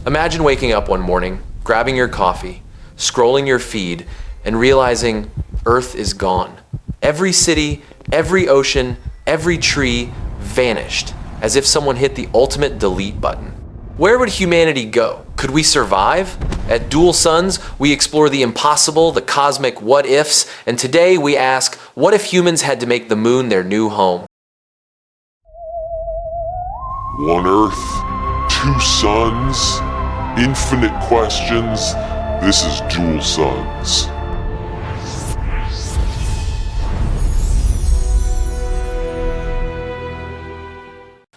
Imagine waking up one morning, grabbing your coffee, scrolling your feed, and realizing Earth is gone. Every city, every ocean, every tree vanished, as if someone hit the ultimate delete button. Where would humanity go? Could we survive? At Dual Suns, we explore the impossible, the cosmic what-ifs, and today we ask, what if humans had to make the moon their new home? One Earth, two suns, infinite questions. This is Dual Suns.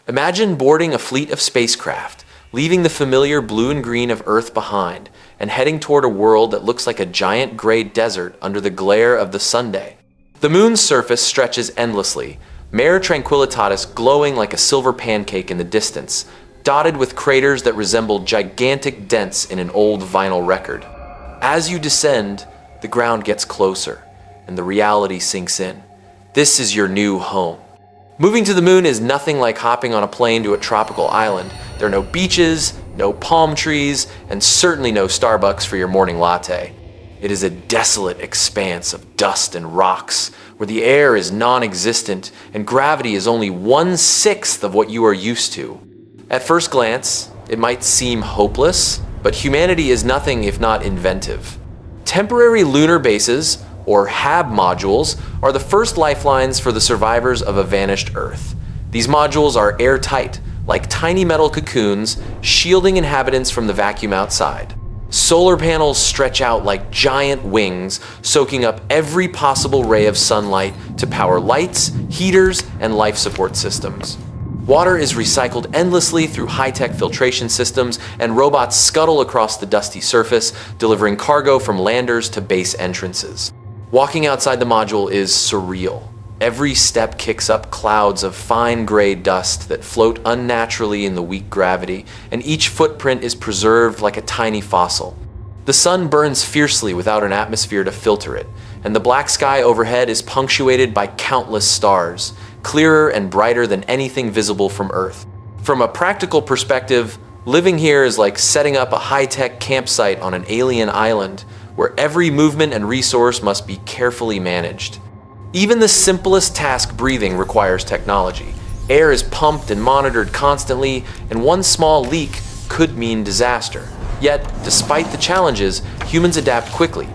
Imagine boarding a fleet of spacecraft, leaving the familiar blue and green of Earth behind, and heading toward a world that looks like a giant gray desert under the glare of the sunday. The moon's surface stretches endlessly, Mare Tranquillitatis glowing like a silver pancake in the distance, dotted with craters that resemble gigantic dents in an old vinyl record. As you descend, the ground gets closer, and the reality sinks in. This is your new home. Moving to the moon is nothing like hopping on a plane to a tropical island. There are no beaches, no palm trees, and certainly no Starbucks for your morning latte. It is a desolate expanse of dust and rocks, where the air is non-existent and gravity is only 1/6 of what you are used to. At first glance, it might seem hopeless, but humanity is nothing if not inventive. Temporary lunar bases, or HAB modules, are the first lifelines for the survivors of a vanished Earth. These modules are airtight, like tiny metal cocoons, shielding inhabitants from the vacuum outside. Solar panels stretch out like giant wings, soaking up every possible ray of sunlight to power lights, heaters, and life support systems. Water is recycled endlessly through high-tech filtration systems, and robots scuttle across the dusty surface, delivering cargo from landers to base entrances. Walking outside the module is surreal. Every step kicks up clouds of fine gray dust that float unnaturally in the weak gravity, and each footprint is preserved like a tiny fossil. The sun burns fiercely without an atmosphere to filter it, and the black sky overhead is punctuated by countless stars, clearer and brighter than anything visible from Earth. From a practical perspective, living here is like setting up a high-tech campsite on an alien island, where every movement and resource must be carefully managed. Even the simplest task, breathing, requires technology. Air is pumped and monitored constantly, and one small leak could mean disaster. Yet, despite the challenges, humans adapt quickly.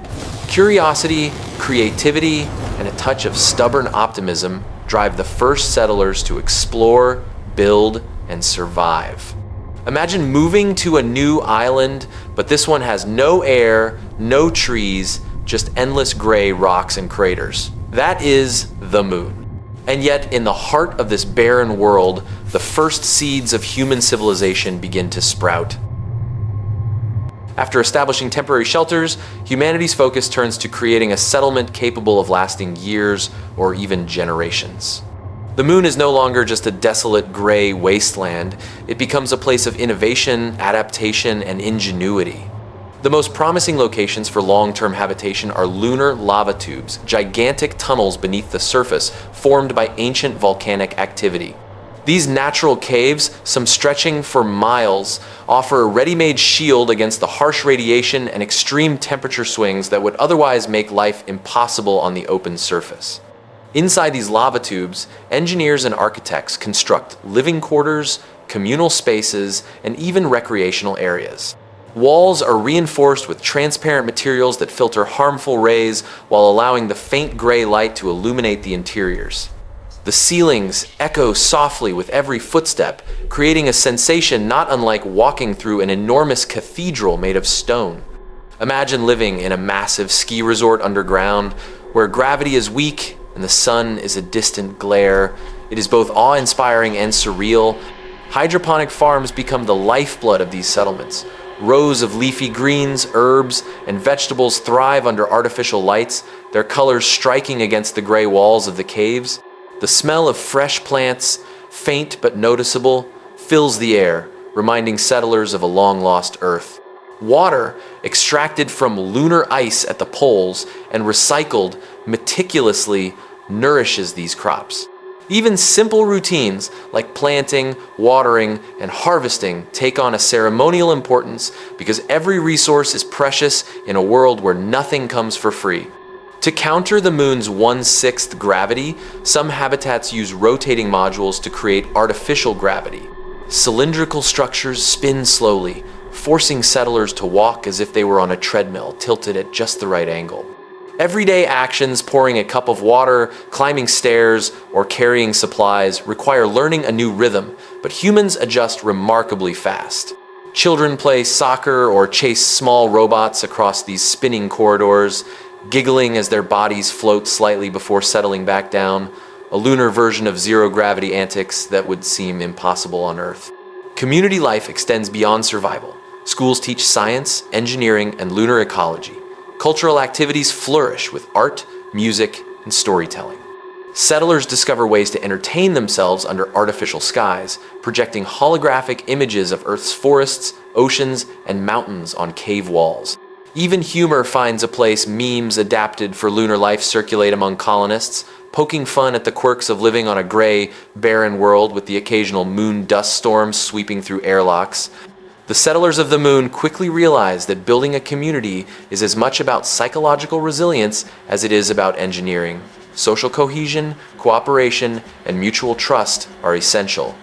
Curiosity, creativity, and a touch of stubborn optimism drive the first settlers to explore, build, and survive. Imagine moving to a new island, but this one has no air, no trees, just endless gray rocks and craters. That is the moon. And yet, in the heart of this barren world, the first seeds of human civilization begin to sprout. After establishing temporary shelters, humanity's focus turns to creating a settlement capable of lasting years or even generations. The moon is no longer just a desolate gray wasteland. It becomes a place of innovation, adaptation, and ingenuity. The most promising locations for long-term habitation are lunar lava tubes, gigantic tunnels beneath the surface formed by ancient volcanic activity. These natural caves, some stretching for miles, offer a ready-made shield against the harsh radiation and extreme temperature swings that would otherwise make life impossible on the open surface. Inside these lava tubes, engineers and architects construct living quarters, communal spaces, and even recreational areas. Walls are reinforced with transparent materials that filter harmful rays while allowing the faint gray light to illuminate the interiors. The ceilings echo softly with every footstep, creating a sensation not unlike walking through an enormous cathedral made of stone. Imagine living in a massive ski resort underground, where gravity is weak and the sun is a distant glare. It is both awe-inspiring and surreal. Hydroponic farms become the lifeblood of these settlements. Rows of leafy greens, herbs, and vegetables thrive under artificial lights, their colors striking against the gray walls of the caves. The smell of fresh plants, faint but noticeable, fills the air, reminding settlers of a long-lost Earth. Water, extracted from lunar ice at the poles and recycled meticulously, nourishes these crops. Even simple routines like planting, watering, and harvesting take on a ceremonial importance because every resource is precious in a world where nothing comes for free. To counter the moon's 1/6 gravity, some habitats use rotating modules to create artificial gravity. Cylindrical structures spin slowly, forcing settlers to walk as if they were on a treadmill tilted at just the right angle. Everyday actions, pouring a cup of water, climbing stairs, or carrying supplies, require learning a new rhythm, but humans adjust remarkably fast. Children play soccer or chase small robots across these spinning corridors, giggling as their bodies float slightly before settling back down, a lunar version of zero-gravity antics that would seem impossible on Earth. Community life extends beyond survival. Schools teach science, engineering, and lunar ecology. Cultural activities flourish with art, music, and storytelling. Settlers discover ways to entertain themselves under artificial skies, projecting holographic images of Earth's forests, oceans, and mountains on cave walls. Even humor finds a place. Memes adapted for lunar life circulate among colonists, poking fun at the quirks of living on a gray, barren world with the occasional moon dust storm sweeping through airlocks. The settlers of the moon quickly realize that building a community is as much about psychological resilience as it is about engineering. Social cohesion, cooperation, and mutual trust are essential.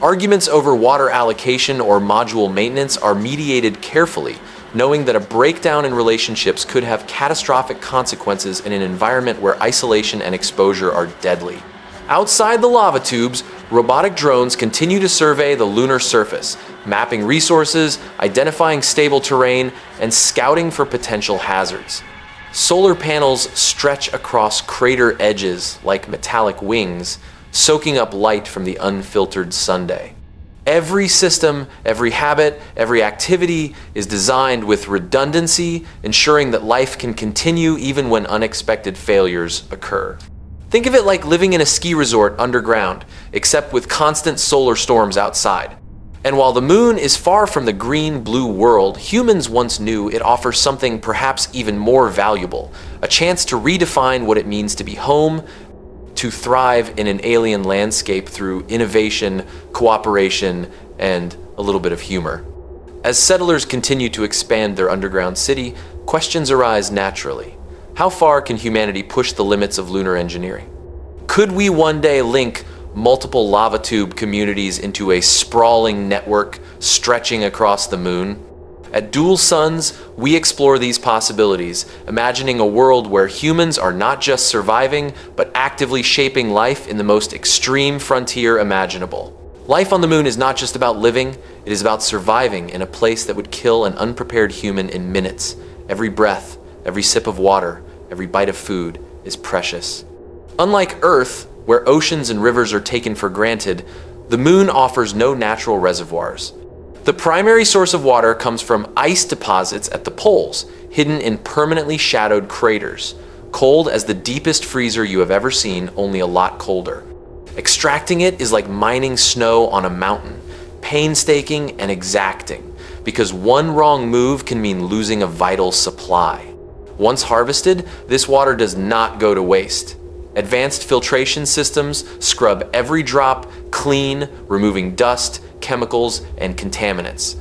Arguments over water allocation or module maintenance are mediated carefully, knowing that a breakdown in relationships could have catastrophic consequences in an environment where isolation and exposure are deadly. Outside the lava tubes, robotic drones continue to survey the lunar surface, mapping resources, identifying stable terrain, and scouting for potential hazards. Solar panels stretch across crater edges like metallic wings, soaking up light from the unfiltered Sunday. Every system, every habit, every activity is designed with redundancy, ensuring that life can continue even when unexpected failures occur. Think of it like living in a ski resort underground, except with constant solar storms outside. And while the moon is far from the green-blue world humans once knew, it offers something perhaps even more valuable, a chance to redefine what it means to be home, to thrive in an alien landscape through innovation, cooperation, and a little bit of humor. As settlers continue to expand their underground city, questions arise naturally. How far can humanity push the limits of lunar engineering? Could we one day link multiple lava tube communities into a sprawling network stretching across the moon? At Dual Suns, we explore these possibilities, imagining a world where humans are not just surviving, but actively shaping life in the most extreme frontier imaginable. Life on the moon is not just about living, it is about surviving in a place that would kill an unprepared human in minutes. Every breath, every sip of water, every bite of food is precious. Unlike Earth, where oceans and rivers are taken for granted, the moon offers no natural reservoirs. The primary source of water comes from ice deposits at the poles, hidden in permanently shadowed craters, cold as the deepest freezer you have ever seen, only a lot colder. Extracting it is like mining snow on a mountain, painstaking and exacting, because one wrong move can mean losing a vital supply. Once harvested, this water does not go to waste. Advanced filtration systems scrub every drop clean, removing dust, chemicals, and contaminants.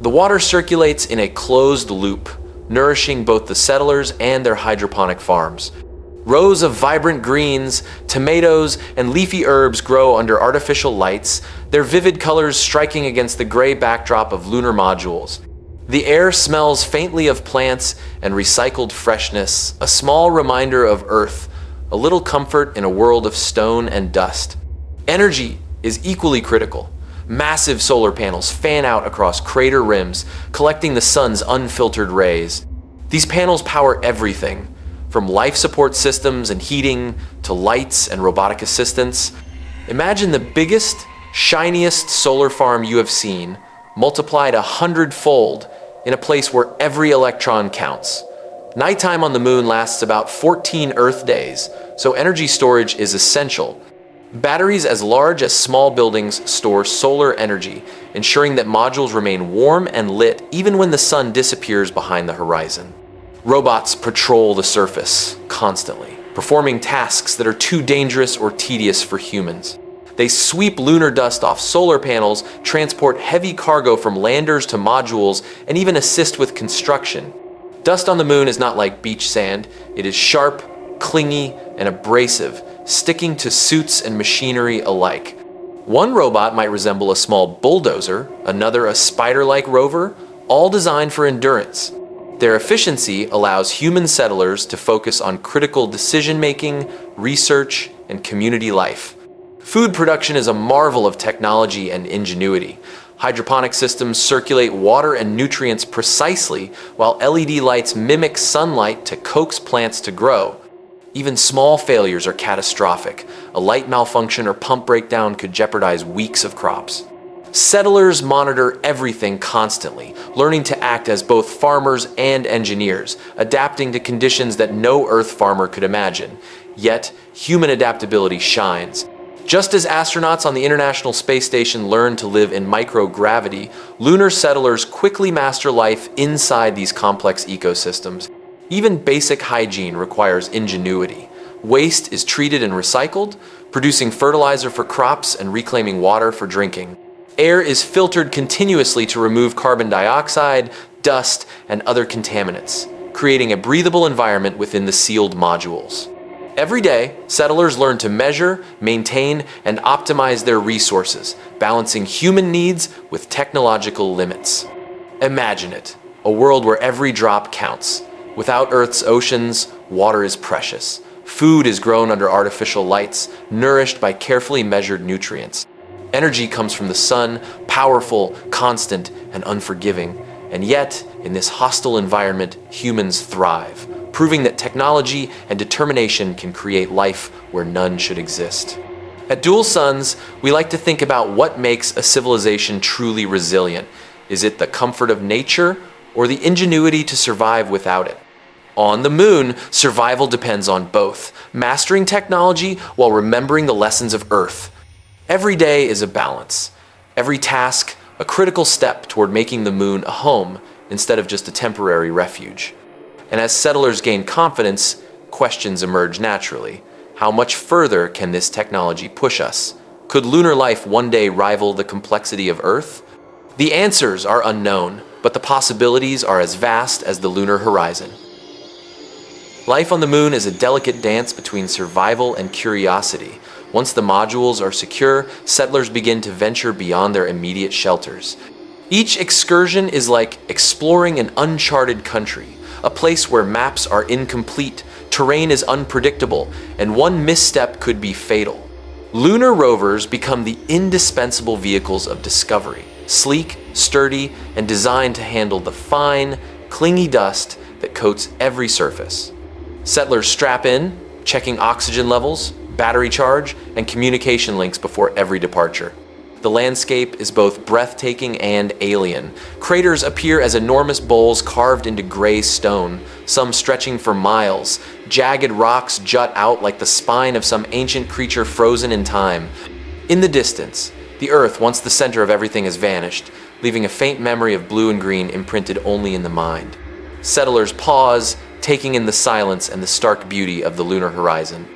The water circulates in a closed loop, nourishing both the settlers and their hydroponic farms. Rows of vibrant greens, tomatoes, and leafy herbs grow under artificial lights, their vivid colors striking against the gray backdrop of lunar modules. The air smells faintly of plants and recycled freshness, a small reminder of Earth, a little comfort in a world of stone and dust. Energy is equally critical. Massive solar panels fan out across crater rims, collecting the sun's unfiltered rays. These panels power everything, from life support systems and heating to lights and robotic assistants. Imagine the biggest, shiniest solar farm you have seen, multiplied 100-fold in a place where every electron counts. Nighttime on the moon lasts about 14 Earth days, so energy storage is essential. Batteries as large as small buildings store solar energy, ensuring that modules remain warm and lit even when the sun disappears behind the horizon. Robots patrol the surface constantly, performing tasks that are too dangerous or tedious for humans. They sweep lunar dust off solar panels, transport heavy cargo from landers to modules, and even assist with construction. Dust on the moon is not like beach sand. It is sharp, clingy, and abrasive, sticking to suits and machinery alike. One robot might resemble a small bulldozer, another a spider-like rover, all designed for endurance. Their efficiency allows human settlers to focus on critical decision-making, research, and community life. Food production is a marvel of technology and ingenuity. Hydroponic systems circulate water and nutrients precisely, while LED lights mimic sunlight to coax plants to grow. Even small failures are catastrophic. A light malfunction or pump breakdown could jeopardize weeks of crops. Settlers monitor everything constantly, learning to act as both farmers and engineers, adapting to conditions that no Earth farmer could imagine. Yet, human adaptability shines. Just as astronauts on the International Space Station learn to live in microgravity, lunar settlers quickly master life inside these complex ecosystems. Even basic hygiene requires ingenuity. Waste is treated and recycled, producing fertilizer for crops and reclaiming water for drinking. Air is filtered continuously to remove carbon dioxide, dust, and other contaminants, creating a breathable environment within the sealed modules. Every day, settlers learn to measure, maintain, and optimize their resources, balancing human needs with technological limits. Imagine it, a world where every drop counts. Without Earth's oceans, water is precious. Food is grown under artificial lights, nourished by carefully measured nutrients. Energy comes from the sun, powerful, constant, and unforgiving. And yet, in this hostile environment, humans thrive, proving that technology and determination can create life where none should exist. At Dual Suns, we like to think about what makes a civilization truly resilient. Is it the comfort of nature or the ingenuity to survive without it? On the moon, survival depends on both, mastering technology while remembering the lessons of Earth. Every day is a balance. Every task, a critical step toward making the moon a home instead of just a temporary refuge. And as settlers gain confidence, questions emerge naturally. How much further can this technology push us? Could lunar life one day rival the complexity of Earth? The answers are unknown, but the possibilities are as vast as the lunar horizon. Life on the moon is a delicate dance between survival and curiosity. Once the modules are secure, settlers begin to venture beyond their immediate shelters. Each excursion is like exploring an uncharted country, a place where maps are incomplete, terrain is unpredictable, and one misstep could be fatal. Lunar rovers become the indispensable vehicles of discovery, sleek, sturdy, and designed to handle the fine, clingy dust that coats every surface. Settlers strap in, checking oxygen levels, battery charge, and communication links before every departure. The landscape is both breathtaking and alien. Craters appear as enormous bowls carved into gray stone, some stretching for miles. Jagged rocks jut out like the spine of some ancient creature frozen in time. In the distance, the Earth, once the center of everything, has vanished, leaving a faint memory of blue and green imprinted only in the mind. Settlers pause, taking in the silence and the stark beauty of the lunar horizon.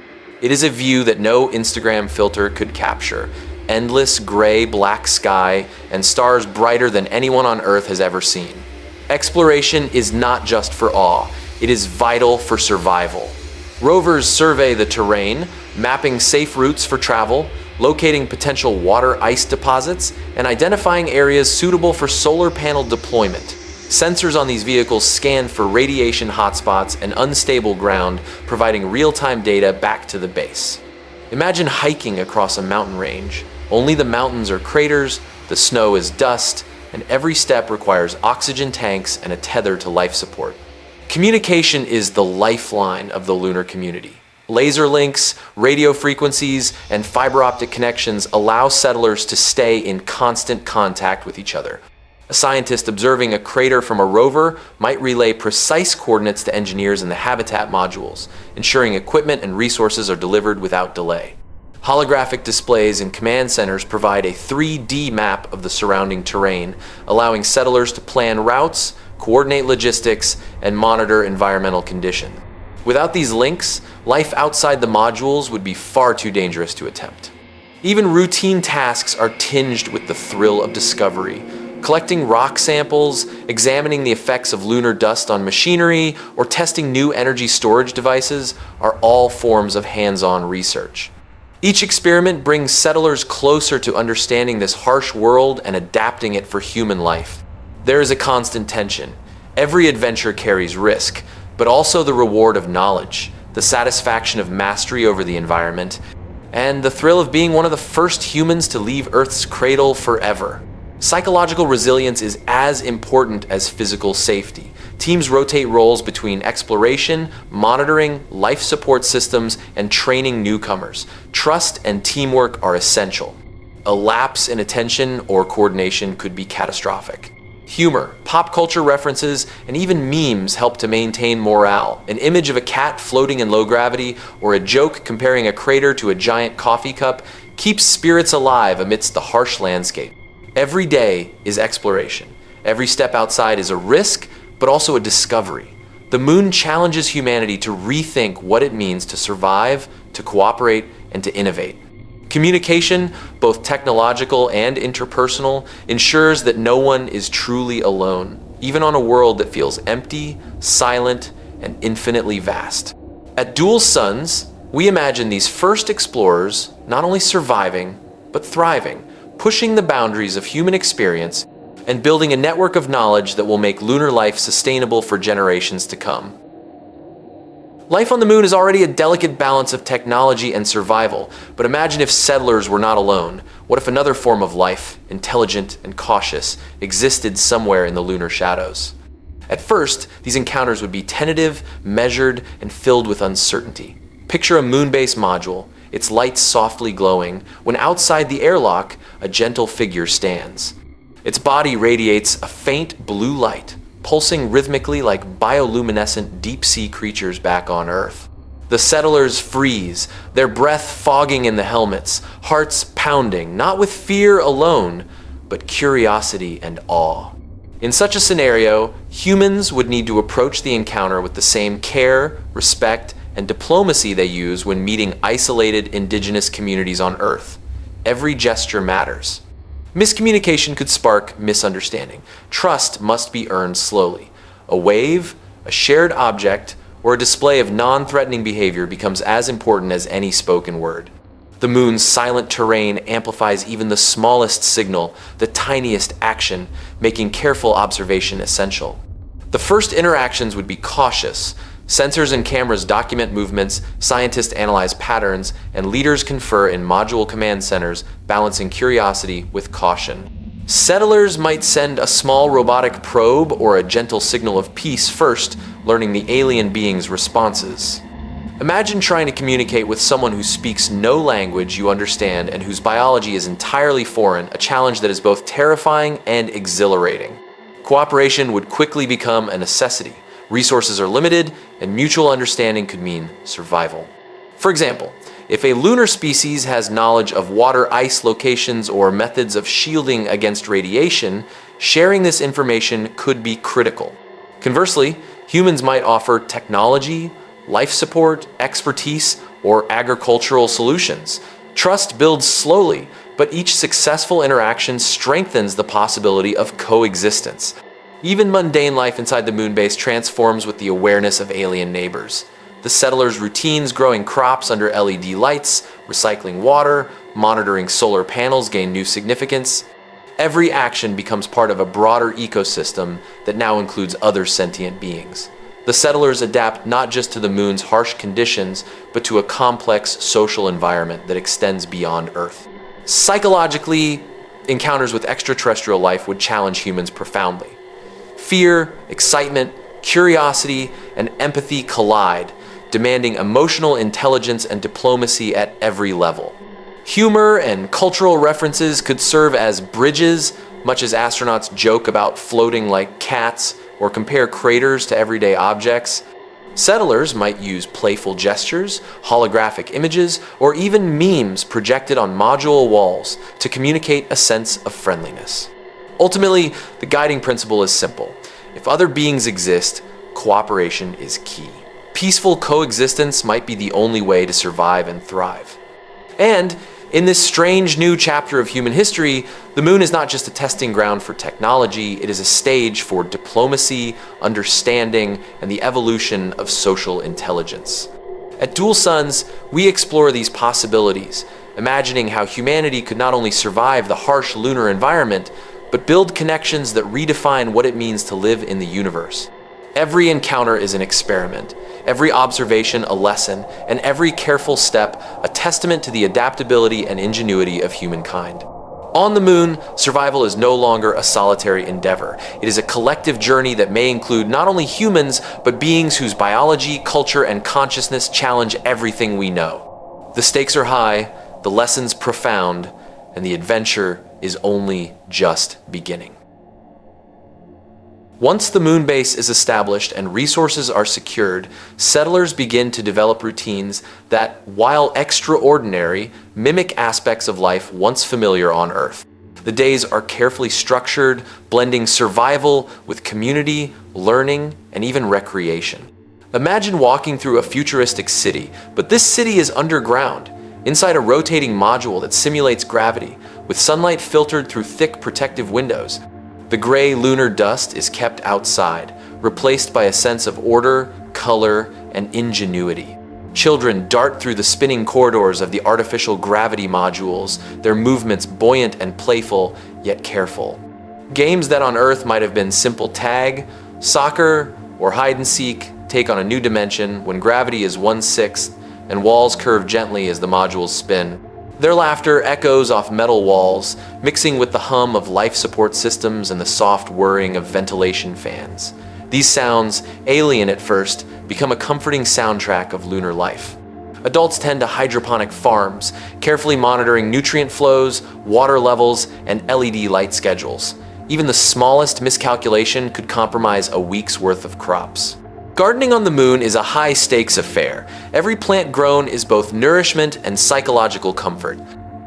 It is a view that no Instagram filter could capture. Endless gray-black sky and stars brighter than anyone on Earth has ever seen. Exploration is not just for awe, it is vital for survival. Rovers survey the terrain, mapping safe routes for travel, locating potential water ice deposits, and identifying areas suitable for solar panel deployment. Sensors on these vehicles scan for radiation hotspots and unstable ground, providing real-time data back to the base. Imagine hiking across a mountain range. Only the mountains are craters, the snow is dust, and every step requires oxygen tanks and a tether to life support. Communication is the lifeline of the lunar community. Laser links, radio frequencies, and fiber optic connections allow settlers to stay in constant contact with each other. A scientist observing a crater from a rover might relay precise coordinates to engineers in the habitat modules, ensuring equipment and resources are delivered without delay. Holographic displays in command centers provide a 3D map of the surrounding terrain, allowing settlers to plan routes, coordinate logistics, and monitor environmental conditions. Without these links, life outside the modules would be far too dangerous to attempt. Even routine tasks are tinged with the thrill of discovery. Collecting rock samples, examining the effects of lunar dust on machinery, or testing new energy storage devices are all forms of hands-on research. Each experiment brings settlers closer to understanding this harsh world and adapting it for human life. There is a constant tension. Every adventure carries risk, but also the reward of knowledge, the satisfaction of mastery over the environment, and the thrill of being one of the first humans to leave Earth's cradle forever. Psychological resilience is as important as physical safety. Teams rotate roles between exploration, monitoring, life support systems, and training newcomers. Trust and teamwork are essential. A lapse in attention or coordination could be catastrophic. Humor, pop culture references, and even memes help to maintain morale. An image of a cat floating in low gravity or a joke comparing a crater to a giant coffee cup keeps spirits alive amidst the harsh landscape. Every day is exploration. Every step outside is a risk, but also a discovery. The moon challenges humanity to rethink what it means to survive, to cooperate, and to innovate. Communication, both technological and interpersonal, ensures that no one is truly alone, even on a world that feels empty, silent, and infinitely vast. At Dual Suns, we imagine these first explorers not only surviving, but thriving, pushing the boundaries of human experience and building a network of knowledge that will make lunar life sustainable for generations to come. Life on the moon is already a delicate balance of technology and survival, but imagine if settlers were not alone. What if another form of life, intelligent and cautious, existed somewhere in the lunar shadows? At first, these encounters would be tentative, measured, and filled with uncertainty. Picture a moon-based module, its lights softly glowing, when outside the airlock, a gentle figure stands. Its body radiates a faint blue light, pulsing rhythmically like bioluminescent deep-sea creatures back on Earth. The settlers freeze, their breath fogging in the helmets, hearts pounding, not with fear alone, but curiosity and awe. In such a scenario, humans would need to approach the encounter with the same care, respect, and diplomacy they use when meeting isolated indigenous communities on Earth. Every gesture matters. Miscommunication could spark misunderstanding. Trust must be earned slowly. A wave, a shared object, or a display of non-threatening behavior becomes as important as any spoken word. The moon's silent terrain amplifies even the smallest signal, the tiniest action, making careful observation essential. The first interactions would be cautious. Sensors and cameras document movements, scientists analyze patterns, and leaders confer in module command centers, balancing curiosity with caution. Settlers might send a small robotic probe or a gentle signal of peace first, learning the alien being's responses. Imagine trying to communicate with someone who speaks no language you understand and whose biology is entirely foreign, a challenge that is both terrifying and exhilarating. Cooperation would quickly become a necessity. Resources are limited, and mutual understanding could mean survival. For example, if a lunar species has knowledge of water ice locations or methods of shielding against radiation, sharing this information could be critical. Conversely, humans might offer technology, life support, expertise, or agricultural solutions. Trust builds slowly, but each successful interaction strengthens the possibility of coexistence. Even mundane life inside the moon base transforms with the awareness of alien neighbors. The settlers' routines growing crops under LED lights, recycling water, monitoring solar panels gain new significance. Every action becomes part of a broader ecosystem that now includes other sentient beings. The settlers adapt not just to the moon's harsh conditions, but to a complex social environment that extends beyond Earth. Psychologically, encounters with extraterrestrial life would challenge humans profoundly. Fear, excitement, curiosity, and empathy collide, demanding emotional intelligence and diplomacy at every level. Humor and cultural references could serve as bridges, much as astronauts joke about floating like cats or compare craters to everyday objects. Settlers might use playful gestures, holographic images, or even memes projected on module walls to communicate a sense of friendliness. Ultimately, the guiding principle is simple. If other beings exist, cooperation is key. Peaceful coexistence might be the only way to survive and thrive. And in this strange new chapter of human history, the moon is not just a testing ground for technology, it is a stage for diplomacy, understanding, and the evolution of social intelligence. At Dual Suns, we explore these possibilities, imagining how humanity could not only survive the harsh lunar environment, but build connections that redefine what it means to live in the universe. Every encounter is an experiment, every observation a lesson, and every careful step a testament to the adaptability and ingenuity of humankind. On the moon, survival is no longer a solitary endeavor. It is a collective journey that may include not only humans, but beings whose biology, culture, and consciousness challenge everything we know. The stakes are high, the lessons profound, and the adventure is only just beginning. Once the moon base is established and resources are secured, settlers begin to develop routines that, while extraordinary, mimic aspects of life once familiar on Earth. The days are carefully structured, blending survival with community, learning, and even recreation. Imagine walking through a futuristic city, but this city is underground, inside a rotating module that simulates gravity, with sunlight filtered through thick protective windows. The gray lunar dust is kept outside, replaced by a sense of order, color, and ingenuity. Children dart through the spinning corridors of the artificial gravity modules, their movements buoyant and playful, yet careful. Games that on Earth might have been simple tag, soccer, or hide and seek take on a new dimension when gravity is 1/6 and walls curve gently as the modules spin. Their laughter echoes off metal walls, mixing with the hum of life support systems and the soft whirring of ventilation fans. These sounds, alien at first, become a comforting soundtrack of lunar life. Adults tend to hydroponic farms, carefully monitoring nutrient flows, water levels, and LED light schedules. Even the smallest miscalculation could compromise a week's worth of crops. Gardening on the moon is a high-stakes affair. Every plant grown is both nourishment and psychological comfort.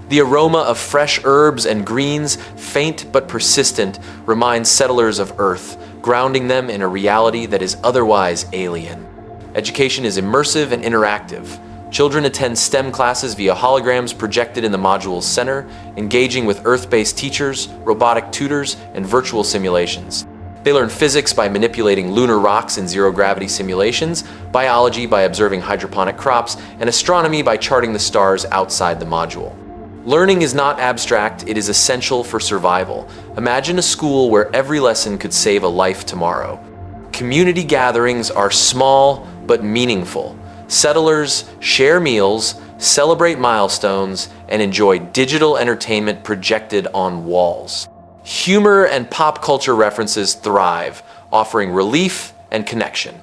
The aroma of fresh herbs and greens, faint but persistent, reminds settlers of Earth, grounding them in a reality that is otherwise alien. Education is immersive and interactive. Children attend STEM classes via holograms projected in the module's center, engaging with Earth-based teachers, robotic tutors, and virtual simulations. They learn physics by manipulating lunar rocks in zero-gravity simulations, biology by observing hydroponic crops, and astronomy by charting the stars outside the module. Learning is not abstract, it is essential for survival. Imagine a school where every lesson could save a life tomorrow. Community gatherings are small but meaningful. Settlers share meals, celebrate milestones, and enjoy digital entertainment projected on walls. Humor and pop culture references thrive, offering relief and connection.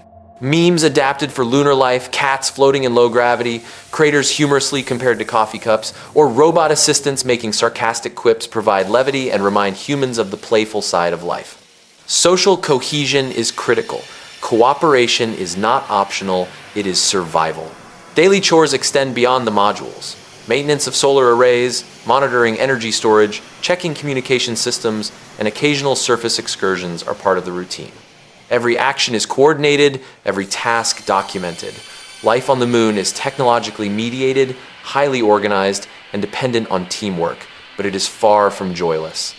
Memes adapted for lunar life, cats floating in low gravity, craters humorously compared to coffee cups, or robot assistants making sarcastic quips provide levity and remind humans of the playful side of life. Social cohesion is critical. Cooperation is not optional, it is survival. Daily chores extend beyond the modules. Maintenance of solar arrays, monitoring energy storage, checking communication systems, and occasional surface excursions are part of the routine. Every action is coordinated, every task documented. Life on the moon is technologically mediated, highly organized, and dependent on teamwork, but it is far from joyless.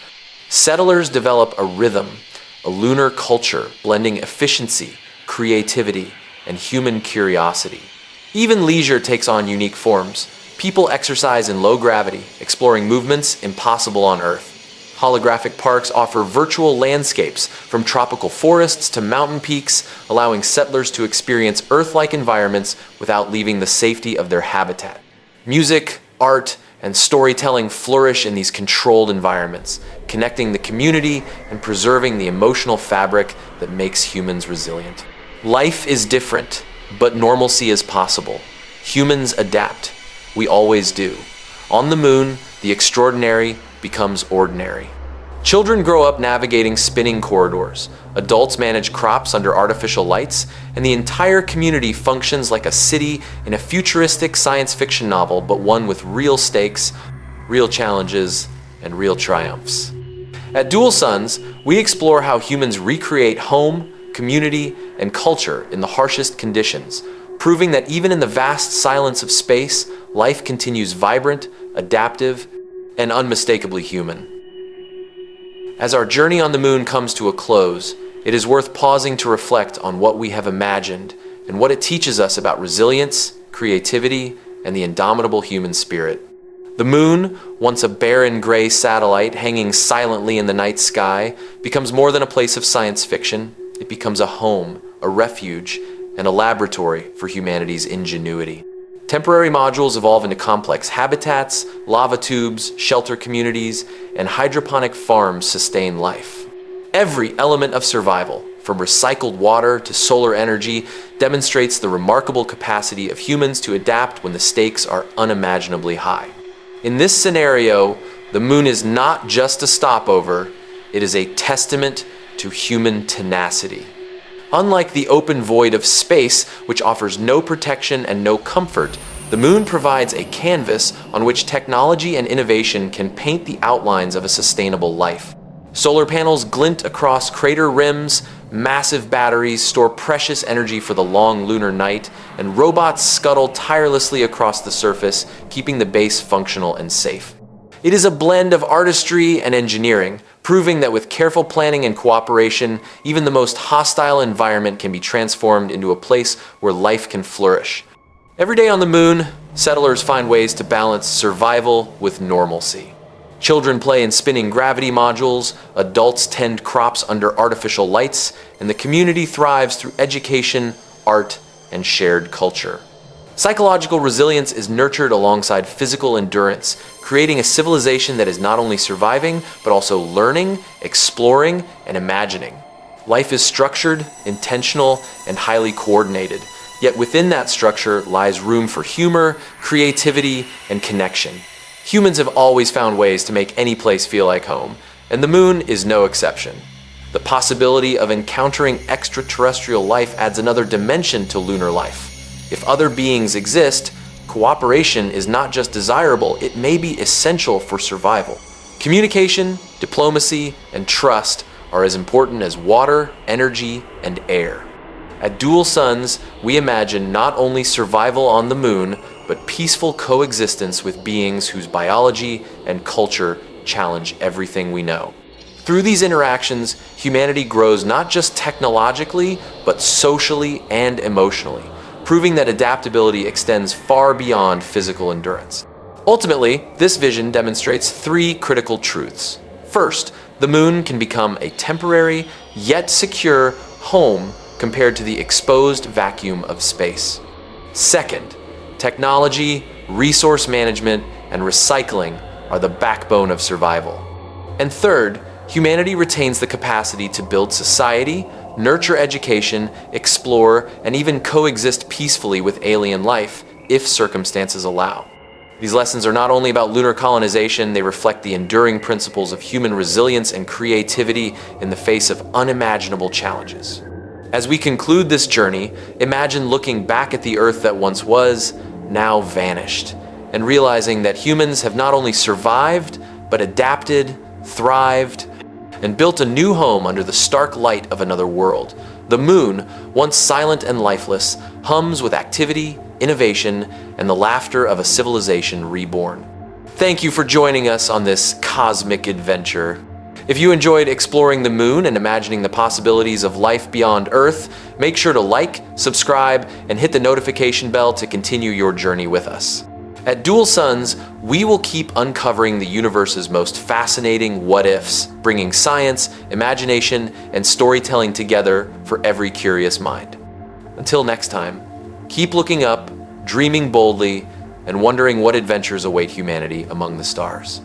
Settlers develop a rhythm, a lunar culture blending efficiency, creativity, and human curiosity. Even leisure takes on unique forms. People exercise in low gravity, exploring movements impossible on Earth. Holographic parks offer virtual landscapes, from tropical forests to mountain peaks, allowing settlers to experience Earth-like environments without leaving the safety of their habitat. Music, art, and storytelling flourish in these controlled environments, connecting the community and preserving the emotional fabric that makes humans resilient. Life is different, but normalcy is possible. Humans adapt. We always do. On the moon, the extraordinary becomes ordinary. Children grow up navigating spinning corridors. Adults manage crops under artificial lights, and the entire community functions like a city in a futuristic science fiction novel, but one with real stakes, real challenges, and real triumphs. At Dual Suns, we explore how humans recreate home, community, and culture in the harshest conditions, proving that even in the vast silence of space, life continues vibrant, adaptive, and unmistakably human. As our journey on the moon comes to a close, it is worth pausing to reflect on what we have imagined and what it teaches us about resilience, creativity, and the indomitable human spirit. The moon, once a barren gray satellite hanging silently in the night sky, becomes more than a place of science fiction. It becomes a home, a refuge, and a laboratory for humanity's ingenuity. Temporary modules evolve into complex habitats, lava tubes, shelter communities, and hydroponic farms sustain life. Every element of survival, from recycled water to solar energy, demonstrates the remarkable capacity of humans to adapt when the stakes are unimaginably high. In this scenario, the moon is not just a stopover, it is a testament to human tenacity. Unlike the open void of space, which offers no protection and no comfort, the moon provides a canvas on which technology and innovation can paint the outlines of a sustainable life. Solar panels glint across crater rims, massive batteries store precious energy for the long lunar night, and robots scuttle tirelessly across the surface, keeping the base functional and safe. It is a blend of artistry and engineering, proving that with careful planning and cooperation, even the most hostile environment can be transformed into a place where life can flourish. Every day on the moon, settlers find ways to balance survival with normalcy. Children play in spinning gravity modules, adults tend crops under artificial lights, and the community thrives through education, art, and shared culture. Psychological resilience is nurtured alongside physical endurance, creating a civilization that is not only surviving, but also learning, exploring, and imagining. Life is structured, intentional, and highly coordinated, yet within that structure lies room for humor, creativity, and connection. Humans have always found ways to make any place feel like home, and the moon is no exception. The possibility of encountering extraterrestrial life adds another dimension to lunar life. If other beings exist, cooperation is not just desirable, it may be essential for survival. Communication, diplomacy, and trust are as important as water, energy, and air. At Dual Suns, we imagine not only survival on the moon, but peaceful coexistence with beings whose biology and culture challenge everything we know. Through these interactions, humanity grows not just technologically, but socially and emotionally, proving that adaptability extends far beyond physical endurance. Ultimately, this vision demonstrates three critical truths. First, the moon can become a temporary, yet secure, home compared to the exposed vacuum of space. Second, technology, resource management, and recycling are the backbone of survival. And third, humanity retains the capacity to build society, nurture education, explore, and even coexist peacefully with alien life, if circumstances allow. These lessons are not only about lunar colonization, they reflect the enduring principles of human resilience and creativity in the face of unimaginable challenges. As we conclude this journey, imagine looking back at the Earth that once was, now vanished, and realizing that humans have not only survived, but adapted, thrived, and built a new home under the stark light of another world. The moon, once silent and lifeless, hums with activity, innovation, and the laughter of a civilization reborn. Thank you for joining us on this cosmic adventure. If you enjoyed exploring the moon and imagining the possibilities of life beyond Earth, make sure to like, subscribe, and hit the notification bell to continue your journey with us. At Dual Suns, we will keep uncovering the universe's most fascinating what-ifs, bringing science, imagination, and storytelling together for every curious mind. Until next time, keep looking up, dreaming boldly, and wondering what adventures await humanity among the stars.